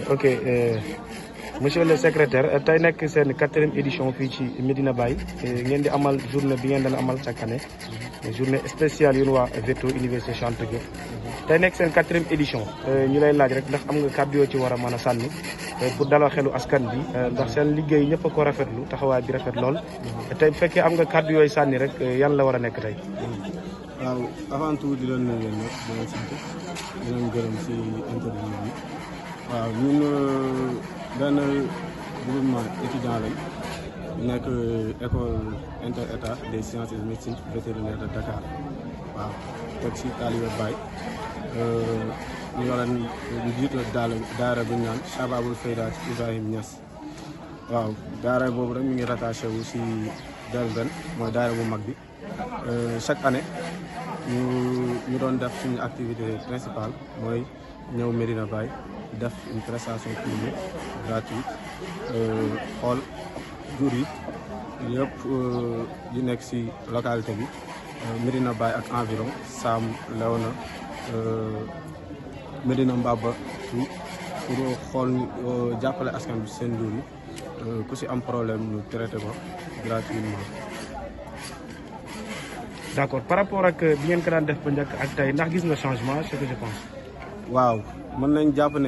Ok monsieur le secrétaire tey nekk seen 4e édition fii ci Medina Baye ngeen di amal journée bi ngeen daan amal chaque année journée spéciale yéen waa Veto Université Cheikh Anta Diop tey nekk seen 4e édition ñu lay laaj rek ndax am nga kàddu yoo ci war a mën a sànni pour dalal xelu askan bi ndax seen liggéey ñëpp a ko rafetlu taxawaay bi rafet lool tey bu fekkee am nga kàddu yooyu sànni rek yan la war a nekk tey. waaw avant tout di leen nuyu yéen ñëpp di leen sant di leen gërëm si interview bi waaw ñun benn groupement étudiant lañ nekk école inter état des sciences et médecine vétérinaire de Dakar waaw teg si Talibé Baye ñu yoroon njiitu daara bu ñu naan Chababul Fayda Ibrahim Niass waaw daara boobu rek mi ngi rattaché wu si Delben mooy daara bu mag bi chaque année ñu doon def suñu activité principale mooy ñëw Medina Baye def une prestation clinique gratuite xool jur yi yëpp yu nekk ci localité bi Medina Baye ak environ Sam Léona Medina Mbaba tout pour xool jàppale askan bi seen jur yi ku ci am problème ñu traité ko gratuitement. D'accord par rapport ak bi ngeen ko daan def ba njëkk ak tey ndax gis nga changement ce que je pense. waaw mën nañ jàpp ne